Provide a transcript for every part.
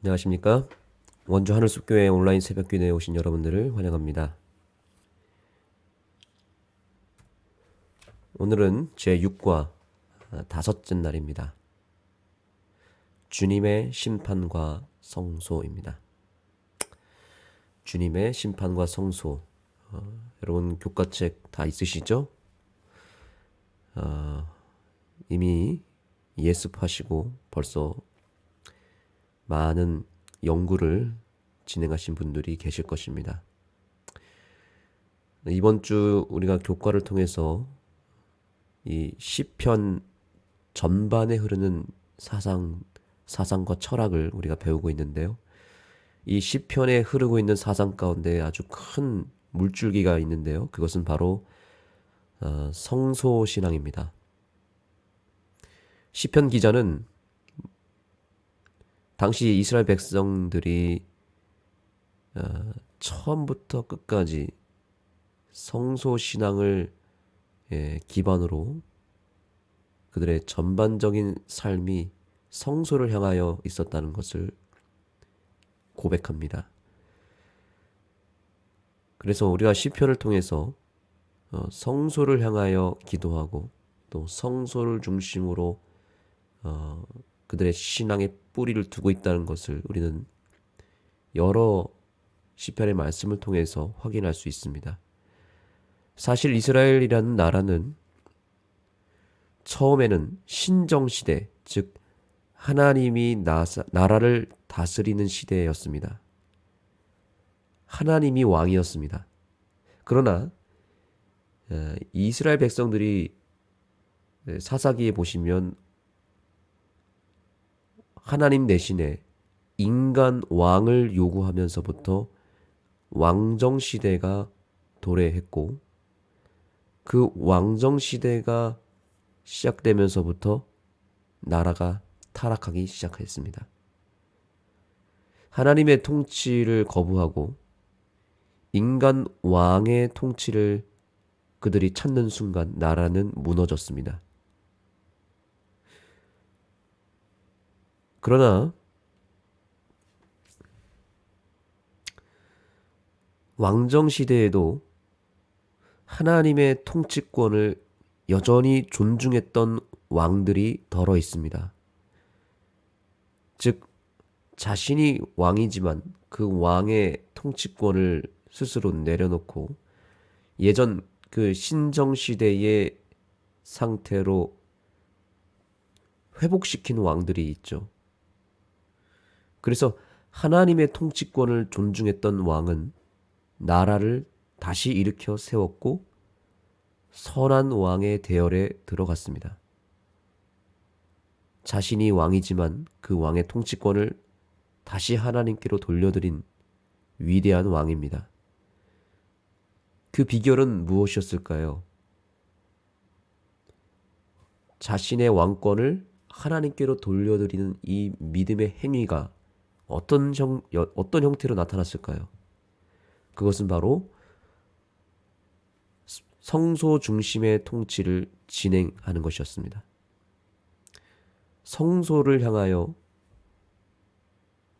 안녕하십니까? 원주 하늘숲교회 온라인 새벽기도에 오신 여러분들을 환영합니다. 오늘은 제6과 다섯째 날입니다. 주님의 심판과 성소입니다. 주님의 심판과 성소. 여러분 교과책 다 있으시죠? 이미 예습하시고 벌써 많은 연구를 진행하신 분들이 계실 것입니다. 이번 주 우리가 교과를 통해서 이 시편 전반에 흐르는 사상과 철학을 우리가 배우고 있는데요. 이 시편에 흐르고 있는 사상 가운데 아주 큰 물줄기가 있는데요. 그것은 바로 성소신앙입니다. 시편 기자는 당시 이스라엘 백성들이 처음부터 끝까지 성소신앙을 기반으로 그들의 전반적인 삶이 성소를 향하여 있었다는 것을 고백합니다. 그래서 우리가 시편을 통해서 성소를 향하여 기도하고 또 성소를 중심으로 그들의 신앙의 뿌리를 두고 있다는 것을 우리는 여러 시편의 말씀을 통해서 확인할 수 있습니다. 사실 이스라엘이라는 나라는 처음에는 신정시대, 즉 하나님이 나라를 다스리는 시대였습니다. 하나님이 왕이었습니다. 그러나 이스라엘 백성들이 사사기에 보시면 하나님 대신에 인간 왕을 요구하면서부터 왕정시대가 도래했고 그 왕정시대가 시작되면서부터 나라가 타락하기 시작했습니다. 하나님의 통치를 거부하고 인간 왕의 통치를 그들이 찾는 순간 나라는 무너졌습니다. 그러나 왕정시대에도 하나님의 통치권을 여전히 존중했던 왕들이 덜어 있습니다. 즉 자신이 왕이지만 그 왕의 통치권을 스스로 내려놓고 예전 그 신정시대의 상태로 회복시킨 왕들이 있죠. 그래서 하나님의 통치권을 존중했던 왕은 나라를 다시 일으켜 세웠고 선한 왕의 대열에 들어갔습니다. 자신이 왕이지만 그 왕의 통치권을 다시 하나님께로 돌려드린 위대한 왕입니다. 그 비결은 무엇이었을까요? 자신의 왕권을 하나님께로 돌려드리는 이 믿음의 행위가 어떤 형태로 나타났을까요? 그것은 바로 성소 중심의 통치를 진행하는 것이었습니다. 성소를 향하여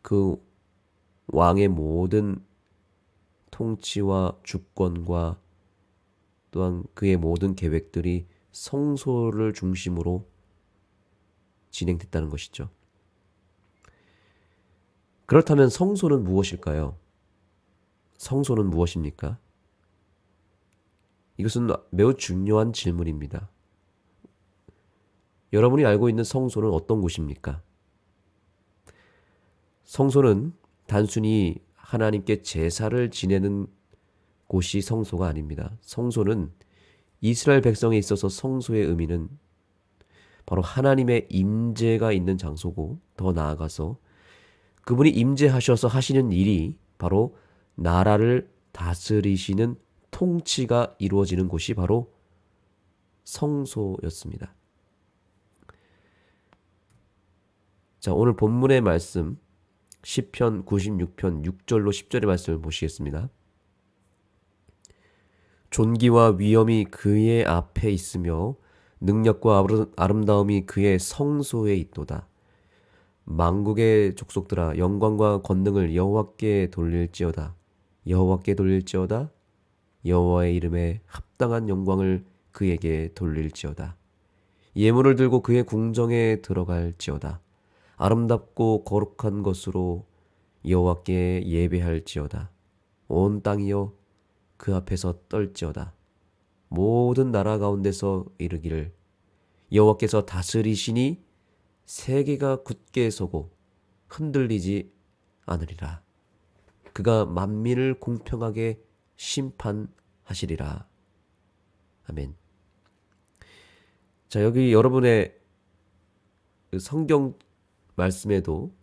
그 왕의 모든 통치와 주권과 또한 그의 모든 계획들이 성소를 중심으로 진행됐다는 것이죠. 그렇다면 성소는 무엇일까요? 성소는 무엇입니까? 이것은 매우 중요한 질문입니다. 여러분이 알고 있는 성소는 어떤 곳입니까? 성소는 단순히 하나님께 제사를 지내는 곳이 성소가 아닙니다. 성소는 이스라엘 백성에 있어서 성소의 의미는 바로 하나님의 임재가 있는 장소고 더 나아가서 그분이 임재하셔서 하시는 일이 바로 나라를 다스리시는 통치가 이루어지는 곳이 바로 성소였습니다. 자, 오늘 본문의 말씀 시편 96편 6절로 10절의 말씀을 보시겠습니다. 존귀와 위엄이 그의 앞에 있으며 능력과 아름다움이 그의 성소에 있도다. 만국의 족속들아 영광과 권능을 여호와께 돌릴지어다. 여호와께 돌릴지어다. 여호와의 이름에 합당한 영광을 그에게 돌릴지어다. 예물을 들고 그의 궁정에 들어갈지어다. 아름답고 거룩한 것으로 여호와께 예배할지어다. 온 땅이여 그 앞에서 떨지어다. 모든 나라 가운데서 이르기를 여호와께서 다스리시니 세계가 굳게 서고 흔들리지 않으리라. 그가 만민을 공평하게 심판하시리라. 아멘. 자, 여기 여러분의 그 성경 말씀에도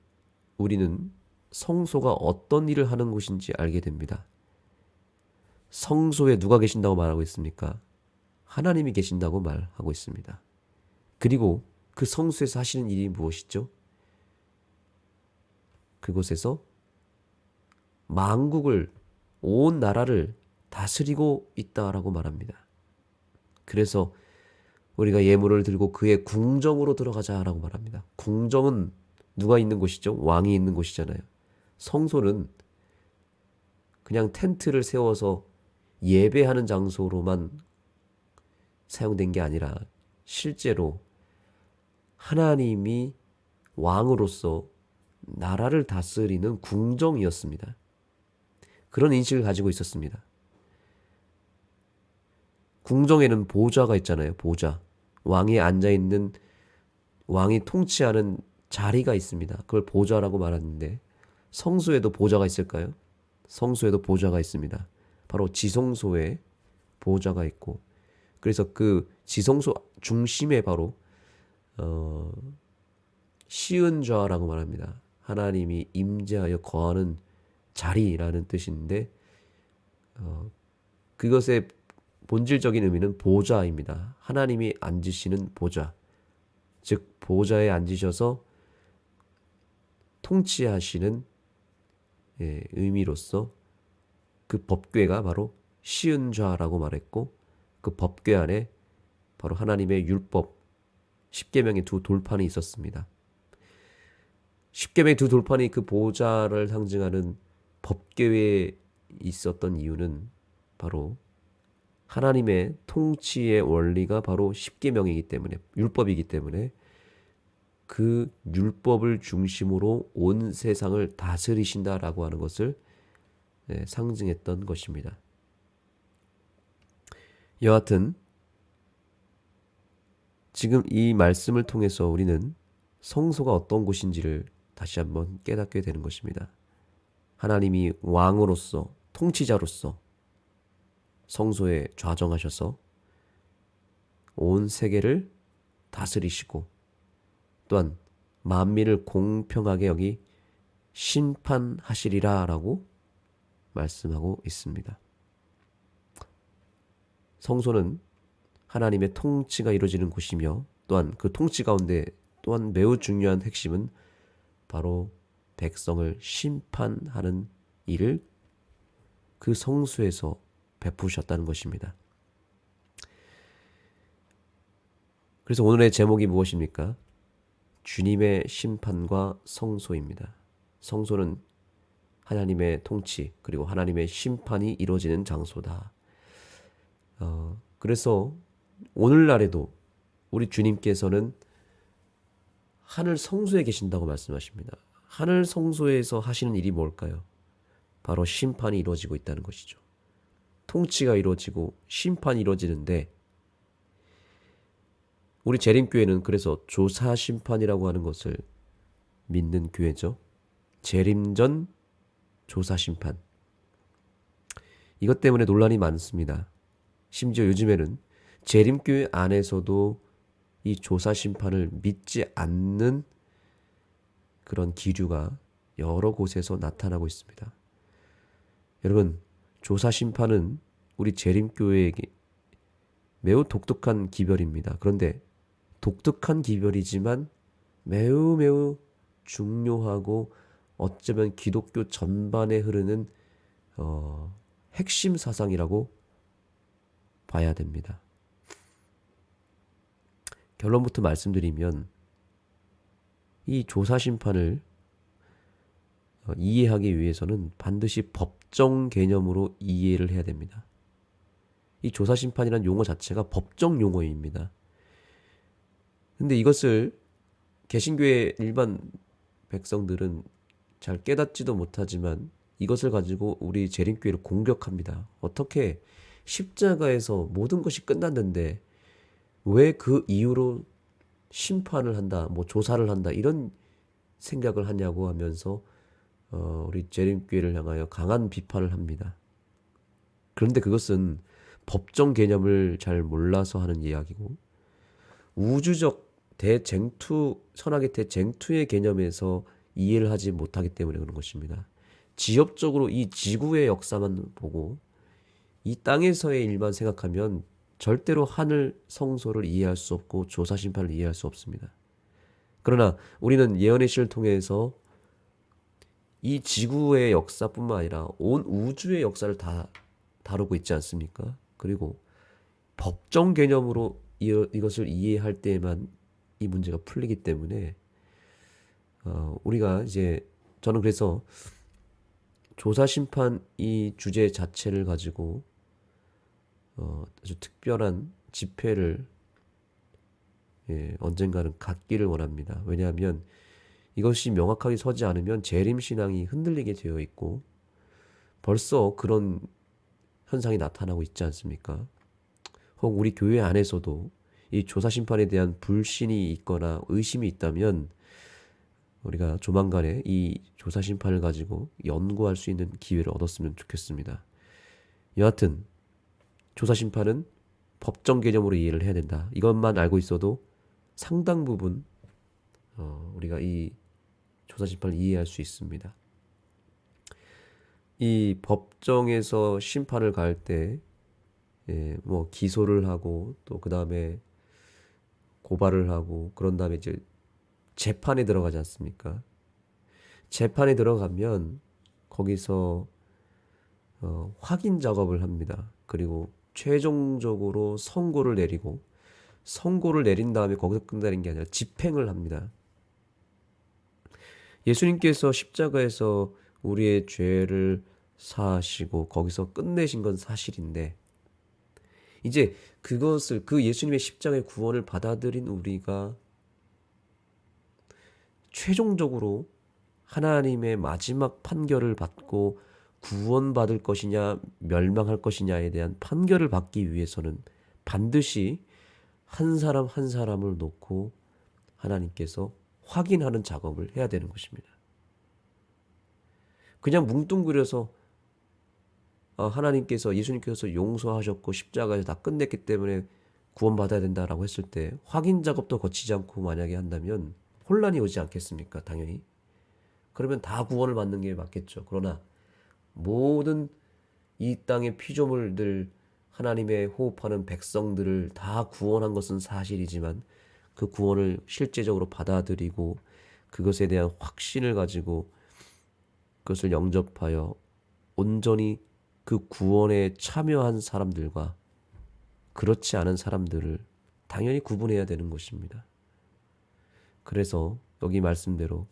우리는 성소가 어떤 일을 하는 곳인지 알게 됩니다. 성소에 누가 계신다고 말하고 있습니까? 하나님이 계신다고 말하고 있습니다. 그리고 그 성소에서 하시는 일이 무엇이죠? 그곳에서 만국을, 온 나라를 다스리고 있다라고 말합니다. 그래서 우리가 예물을 들고 그의 궁정으로 들어가자라고 말합니다. 궁정은 누가 있는 곳이죠? 왕이 있는 곳이잖아요. 성소는 그냥 텐트를 세워서 예배하는 장소로만 사용된 게 아니라 실제로 하나님이 왕으로서 나라를 다스리는 궁정이었습니다. 그런 인식을 가지고 있었습니다. 궁정에는 보좌가 있잖아요. 보좌. 왕이 앉아있는, 왕이 통치하는 자리가 있습니다. 그걸 보좌라고 말하는데 성소에도 보좌가 있을까요? 성소에도 보좌가 있습니다. 바로 지성소에 보좌가 있고, 그래서 그 지성소 중심에 바로 시은좌라고 말합니다. 하나님이 임재하여 거하는 자리라는 뜻인데 그것의 본질적인 의미는 보좌입니다. 하나님이 앉으시는 보좌, 즉 보좌에 앉으셔서 통치하시는 의미로서 그 법궤가 바로 시은좌라고 말했고, 그 법궤 안에 바로 하나님의 율법, 십계명의 두 돌판이 있었습니다. 십계명의 두 돌판이 그 보좌를 상징하는 법궤에 있었던 이유는 바로 하나님의 통치의 원리가 바로 십계명이기 때문에, 율법이기 때문에 그 율법을 중심으로 온 세상을 다스리신다라고 하는 것을 상징했던 것입니다. 여하튼 지금 이 말씀을 통해서 우리는 성소가 어떤 곳인지를 다시 한번 깨닫게 되는 것입니다. 하나님이 왕으로서, 통치자로서 성소에 좌정하셔서 온 세계를 다스리시고 또한 만민을 공평하게 여기 심판하시리라 라고 말씀하고 있습니다. 성소는 하나님의 통치가 이루어지는 곳이며, 또한 그 통치 가운데 또한 매우 중요한 핵심은 바로 백성을 심판하는 일을 그 성소에서 베푸셨다는 것입니다. 그래서 오늘의 제목이 무엇입니까? 주님의 심판과 성소입니다. 성소는 하나님의 통치 그리고 하나님의 심판이 이루어지는 장소다. 그래서 오늘날에도 우리 주님께서는 하늘 성소에 계신다고 말씀하십니다. 하늘 성소에서 하시는 일이 뭘까요? 바로 심판이 이루어지고 있다는 것이죠. 통치가 이루어지고 심판이 이루어지는데, 우리 재림교회는 그래서 조사 심판이라고 하는 것을 믿는 교회죠. 재림전 조사 심판. 이것 때문에 논란이 많습니다. 심지어 요즘에는 재림교회 안에서도 이 조사 심판을 믿지 않는 그런 기류가 여러 곳에서 나타나고 있습니다. 여러분, 조사 심판은 우리 재림교회에게 매우 독특한 기별입니다. 그런데 독특한 기별이지만 매우 중요하고 어쩌면 기독교 전반에 흐르는 핵심 사상이라고 봐야 됩니다. 결론부터 말씀드리면 이 조사 심판을 이해하기 위해서는 반드시 법정 개념으로 이해를 해야 됩니다. 이 조사 심판이라는 용어 자체가 법정 용어입니다. 근데 이것을 개신교의 일반 백성들은 잘 깨닫지도 못하지만 이것을 가지고 우리 재림교회를 공격합니다. 어떻게 십자가에서 모든 것이 끝났는데 왜 그 이후로 심판을 한다, 뭐 조사를 한다 이런 생각을 하냐고 하면서 우리 재림교회를 향하여 강한 비판을 합니다. 그런데 그것은 법정 개념을 잘 몰라서 하는 이야기고 우주적 대쟁투, 선악의 대쟁투의 개념에서 이해를 하지 못하기 때문에 그런 것입니다. 지엽적으로 이 지구의 역사만 보고 이 땅에서의 일만 생각하면 절대로 하늘 성소를 이해할 수 없고 조사 심판을 이해할 수 없습니다. 그러나 우리는 예언의 시를 통해서 이 지구의 역사뿐만 아니라 온 우주의 역사를 다 다루고 있지 않습니까? 그리고 법정 개념으로 이것을 이해할 때에만 이 문제가 풀리기 때문에 우리가 이제 저는 그래서 조사 심판 이 주제 자체를 가지고 아주 특별한 집회를 언젠가는 갖기를 원합니다. 왜냐하면 이것이 명확하게 서지 않으면 재림 신앙이 흔들리게 되어 있고 벌써 그런 현상이 나타나고 있지 않습니까? 혹 우리 교회 안에서도 이 조사 심판에 대한 불신이 있거나 의심이 있다면 우리가 조만간에 이 조사 심판을 가지고 연구할 수 있는 기회를 얻었으면 좋겠습니다. 여하튼 조사 심판은 법정 개념으로 이해를 해야 된다. 이것만 알고 있어도 상당 부분 우리가 이 조사 심판을 이해할 수 있습니다. 이 법정에서 심판을 갈 때 뭐 기소를 하고 또 그 다음에 고발을 하고 그런 다음에 이제 재판에 들어가지 않습니까? 재판에 들어가면 거기서 확인 작업을 합니다. 그리고 최종적으로 선고를 내리고 선고를 내린 다음에 거기서 끝나는 게 아니라 집행을 합니다. 예수님께서 십자가에서 우리의 죄를 사하시고 거기서 끝내신 건 사실인데 이제 그것을 그 예수님의 십자가의 구원을 받아들인 우리가 최종적으로 하나님의 마지막 판결을 받고 구원받을 것이냐 멸망할 것이냐에 대한 판결을 받기 위해서는 반드시 한 사람 한 사람을 놓고 하나님께서 확인하는 작업을 해야 되는 것입니다. 그냥 뭉뚱그려서 하나님께서 예수님께서 용서하셨고 십자가에서 다 끝냈기 때문에 구원받아야 된다라고 했을 때 확인 작업도 거치지 않고 만약에 한다면 혼란이 오지 않겠습니까? 당연히. 그러면 다 구원을 받는 게 맞겠죠. 그러나 모든 이 땅의 피조물들 하나님의 호흡하는 백성들을 다 구원한 것은 사실이지만 그 구원을 실제적으로 받아들이고 그것에 대한 확신을 가지고 그것을 영접하여 온전히 그 구원에 참여한 사람들과 그렇지 않은 사람들을 당연히 구분해야 되는 것입니다. 그래서 여기 말씀대로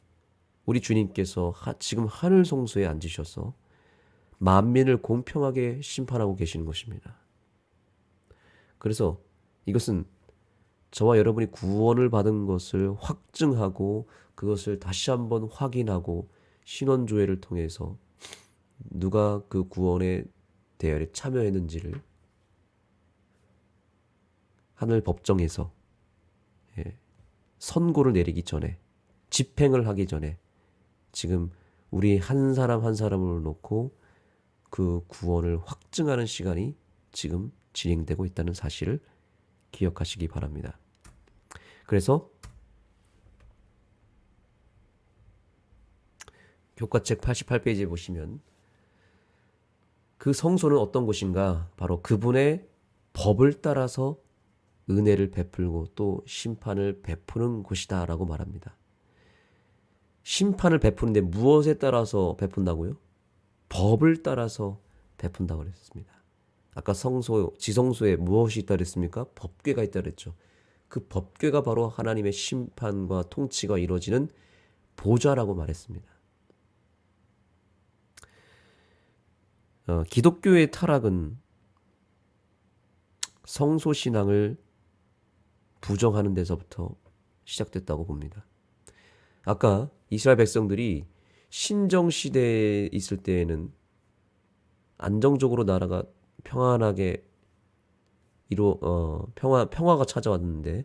우리 주님께서 지금 하늘 성소에 앉으셔서 만민을 공평하게 심판하고 계시는 것입니다. 그래서 이것은 저와 여러분이 구원을 받은 것을 확증하고 그것을 다시 한번 확인하고 신원조회를 통해서 누가 그 구원의 대열에 참여했는지를 하늘 법정에서 선고를 내리기 전에 집행을 하기 전에 지금 우리 한 사람 한 사람을 놓고 그 구원을 확증하는 시간이 지금 진행되고 있다는 사실을 기억하시기 바랍니다. 그래서 교과책 88페이지에 보시면 그 성소는 어떤 곳인가? 바로 그분의 법을 따라서 은혜를 베풀고 또 심판을 베푸는 곳이다 라고 말합니다. 심판을 베푸는데 무엇에 따라서 베푼다고요? 법을 따라서 베푼다고 그랬습니다. 아까 성소, 지성소에 무엇이 있다 그랬습니까? 법궤가 있다 그랬죠. 그 법궤가 바로 하나님의 심판과 통치가 이루어지는 보좌라고 말했습니다. 기독교의 타락은 성소신앙을 부정하는 데서부터 시작됐다고 봅니다. 아까 이스라엘 백성들이 신정시대에 있을 때에는 안정적으로 나라가 평안하게 평화가 찾아왔는데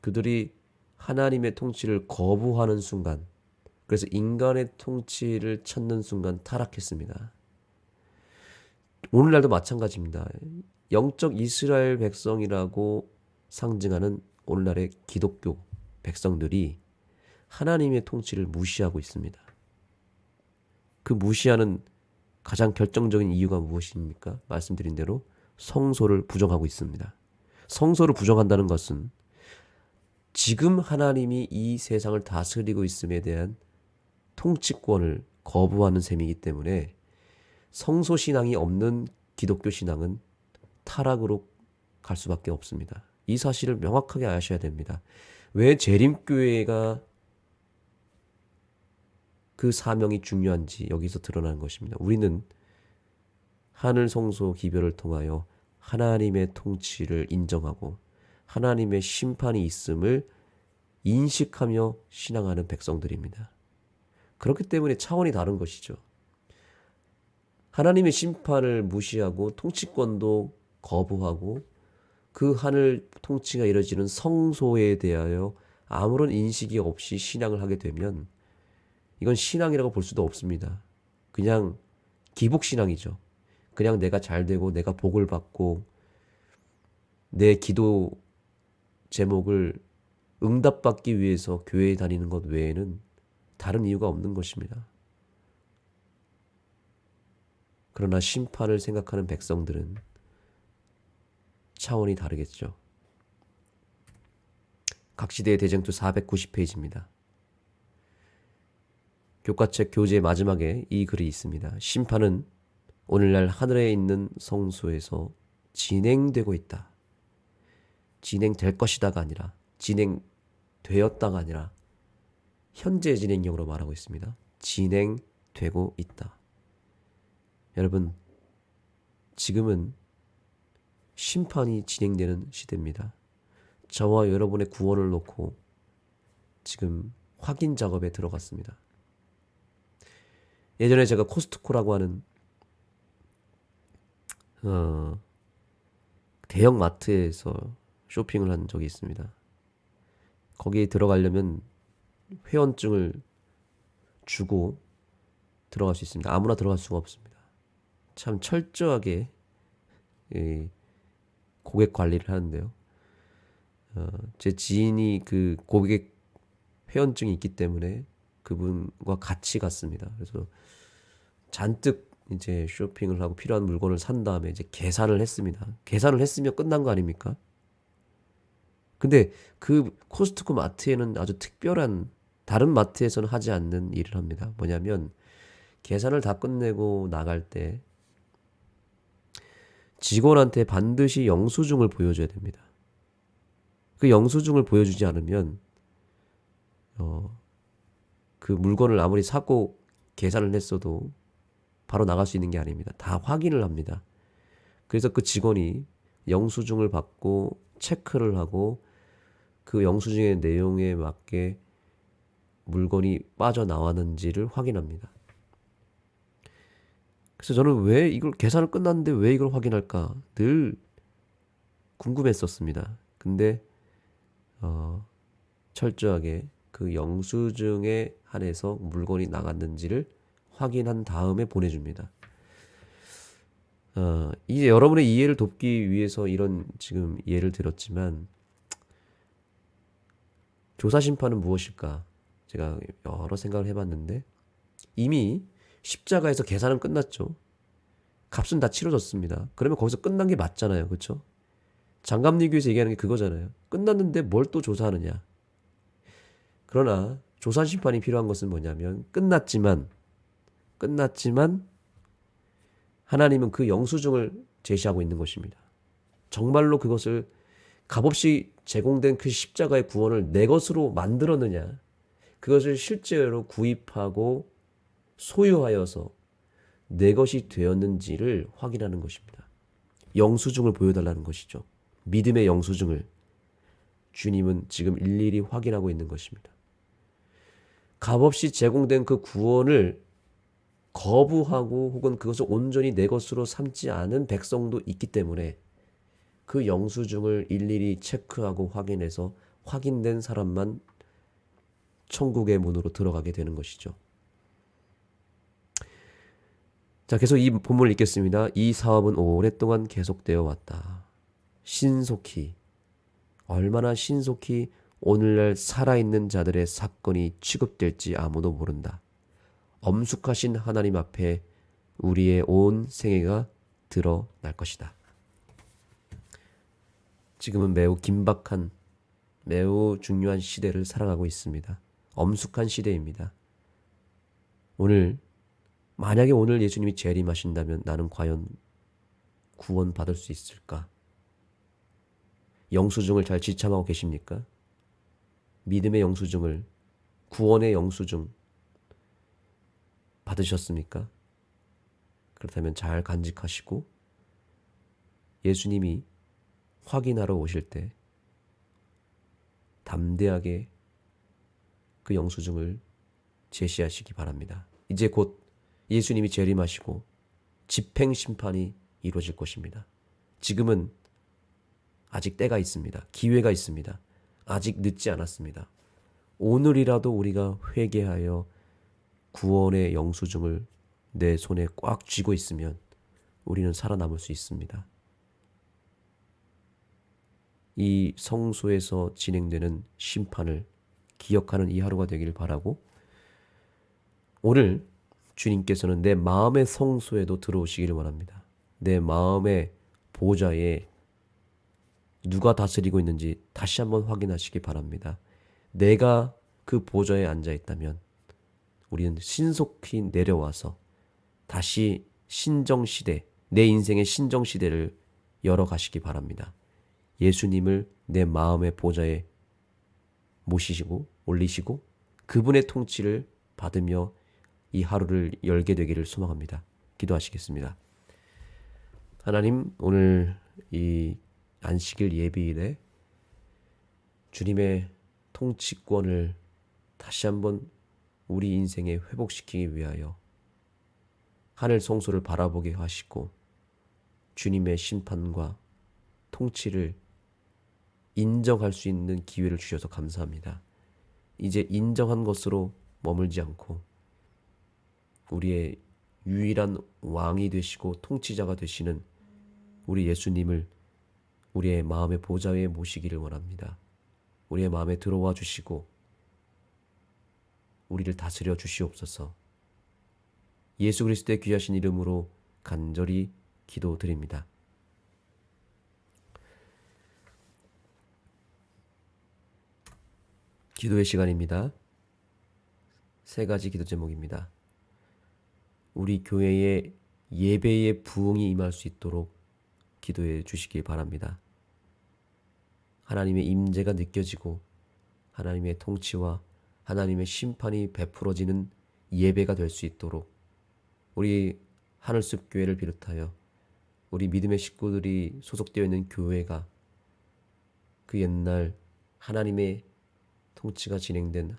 그들이 하나님의 통치를 거부하는 순간, 그래서 인간의 통치를 찾는 순간 타락했습니다. 오늘날도 마찬가지입니다. 영적 이스라엘 백성이라고 상징하는 오늘날의 기독교 백성들이 하나님의 통치를 무시하고 있습니다. 그 무시하는 가장 결정적인 이유가 무엇입니까? 말씀드린 대로 성소를 부정하고 있습니다. 성소를 부정한다는 것은 지금 하나님이 이 세상을 다스리고 있음에 대한 통치권을 거부하는 셈이기 때문에 성소신앙이 없는 기독교 신앙은 타락으로 갈 수밖에 없습니다. 이 사실을 명확하게 아셔야 됩니다. 왜 재림교회가 그 사명이 중요한지 여기서 드러나는 것입니다. 우리는 하늘 성소 기별을 통하여 하나님의 통치를 인정하고 하나님의 심판이 있음을 인식하며 신앙하는 백성들입니다. 그렇기 때문에 차원이 다른 것이죠. 하나님의 심판을 무시하고 통치권도 거부하고 그 하늘 통치가 이루어지는 성소에 대하여 아무런 인식이 없이 신앙을 하게 되면 이건 신앙이라고 볼 수도 없습니다. 그냥 기복신앙이죠. 그냥 내가 잘 되고 내가 복을 받고 내 기도 제목을 응답받기 위해서 교회에 다니는 것 외에는 다른 이유가 없는 것입니다. 그러나 심판을 생각하는 백성들은 차원이 다르겠죠. 각시대의 대쟁투 490페이지입니다. 교과책 교재 마지막에 이 글이 있습니다. 심판은 오늘날 하늘에 있는 성소에서 진행되고 있다. 진행될 것이다가 아니라 진행되었다가 아니라 현재 진행형으로 말하고 있습니다. 진행되고 있다. 여러분, 지금은 심판이 진행되는 시대입니다. 저와 여러분의 구원을 놓고 지금 확인 작업에 들어갔습니다. 예전에 제가 코스트코라고 하는 대형 마트에서 쇼핑을 한 적이 있습니다. 거기에 들어가려면 회원증을 주고 들어갈 수 있습니다. 아무나 들어갈 수가 없습니다. 참 철저하게 고객 관리를 하는데요. 제 지인이 그 고객 회원증이 있기 때문에 그분과 같이 갔습니다. 그래서 잔뜩 이제 쇼핑을 하고 필요한 물건을 산 다음에 이제 계산을 했습니다. 계산을 했으면 끝난 거 아닙니까? 근데 그 코스트코 마트에는 아주 특별한, 다른 마트에서는 하지 않는 일을 합니다. 뭐냐면 계산을 다 끝내고 나갈 때 직원한테 반드시 영수증을 보여줘야 됩니다. 그 영수증을 보여주지 않으면 그 물건을 아무리 사고 계산을 했어도 바로 나갈 수 있는 게 아닙니다. 다 확인을 합니다. 그래서 그 직원이 영수증을 받고 체크를 하고 그 영수증의 내용에 맞게 물건이 빠져나왔는지를 확인합니다. 그래서 저는 왜 이걸 계산을 끝났는데 왜 이걸 확인할까 늘 궁금했었습니다. 근데 철저하게 그 영수증에 한해서 물건이 나갔는지를 확인한 다음에 보내줍니다. 이제 여러분의 이해를 돕기 위해서 이런 지금 예를 들었지만 조사심판은 무엇일까? 제가 여러 생각을 해봤는데 이미 십자가에서 계산은 끝났죠. 값은 다 치러졌습니다. 그러면 거기서 끝난 게 맞잖아요. 그렇죠? 장갑리교에서 얘기하는 게 그거잖아요. 끝났는데 뭘 또 조사하느냐. 그러나 조사심판이 필요한 것은 뭐냐면 끝났지만 하나님은 그 영수증을 제시하고 있는 것입니다. 정말로 그것을 값없이 제공된 그 십자가의 구원을 내 것으로 만들었느냐? 그것을 실제로 구입하고 소유하여서 내 것이 되었는지를 확인하는 것입니다. 영수증을 보여달라는 것이죠. 믿음의 영수증을 주님은 지금 일일이 확인하고 있는 것입니다. 값없이 제공된 그 구원을 거부하고 혹은 그것을 온전히 내 것으로 삼지 않은 백성도 있기 때문에 그 영수증을 일일이 체크하고 확인해서 확인된 사람만 천국의 문으로 들어가게 되는 것이죠. 자, 계속 이 본문을 읽겠습니다. 이 사업은 오랫동안 계속되어 왔다. 신속히, 얼마나 신속히 오늘날 살아있는 자들의 사건이 취급될지 아무도 모른다. 엄숙하신 하나님 앞에 우리의 온 생애가 드러날 것이다. 지금은 매우 긴박한, 매우 중요한 시대를 살아가고 있습니다. 엄숙한 시대입니다. 만약에 오늘 예수님이 재림하신다면 나는 과연 구원받을 수 있을까? 영수증을 잘 지참하고 계십니까? 믿음의 영수증을, 구원의 영수증 받으셨습니까? 그렇다면 잘 간직하시고 예수님이 확인하러 오실 때 담대하게 그 영수증을 제시하시기 바랍니다. 이제 곧 예수님이 재림하시고 집행심판이 이루어질 것입니다. 지금은 아직 때가 있습니다. 기회가 있습니다. 아직 늦지 않았습니다. 오늘이라도 우리가 회개하여 구원의 영수증을 내 손에 꽉 쥐고 있으면 우리는 살아남을 수 있습니다. 이 성소에서 진행되는 심판을 기억하는 이 하루가 되길 바라고, 오늘 주님께서는 내 마음의 성소에도 들어오시기를 원합니다. 내 마음의 보좌에 누가 다스리고 있는지 다시 한번 확인하시기 바랍니다. 내가 그 보좌에 앉아 있다면 우리는 신속히 내려와서 다시 신정시대, 내 인생의 신정시대를 열어가시기 바랍니다. 예수님을 내 마음의 보좌에 모시시고 올리시고 그분의 통치를 받으며 이 하루를 열게 되기를 소망합니다. 기도하시겠습니다. 하나님, 오늘 이 안식일 예비일에 주님의 통치권을 다시 한번 우리 인생에 회복시키기 위하여 하늘 성소를 바라보게 하시고 주님의 심판과 통치를 인정할 수 있는 기회를 주셔서 감사합니다. 이제 인정한 것으로 머물지 않고 우리의 유일한 왕이 되시고 통치자가 되시는 우리 예수님을 우리의 마음의 보좌에 모시기를 원합니다. 우리의 마음에 들어와 주시고 우리를 다스려 주시옵소서. 예수 그리스도의 귀하신 이름으로 간절히 기도드립니다. 기도의 시간입니다. 3가지 기도 제목입니다. 우리 교회의 예배의 부흥이 임할 수 있도록 기도해 주시기 바랍니다. 하나님의 임재가 느껴지고 하나님의 통치와 하나님의 심판이 베풀어지는 예배가 될 수 있도록 우리 하늘숲 교회를 비롯하여 우리 믿음의 식구들이 소속되어 있는 교회가 그 옛날 하나님의 통치가 진행된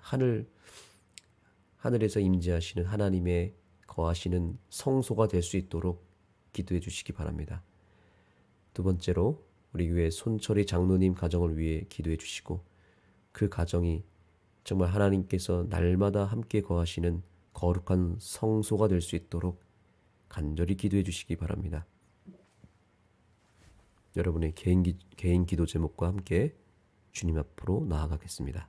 하늘에서 임재하시는 하나님의 거하시는 성소가 될 수 있도록 기도해 주시기 바랍니다. 2번째로 우리 교회 손철희 장로님 가정을 위해 기도해 주시고 그 가정이 정말 하나님께서 날마다 함께 거하시는 거룩한 성소가 될 수 있도록 간절히 기도해 주시기 바랍니다. 여러분의 개인 기도 제목과 함께 주님 앞으로 나아가겠습니다.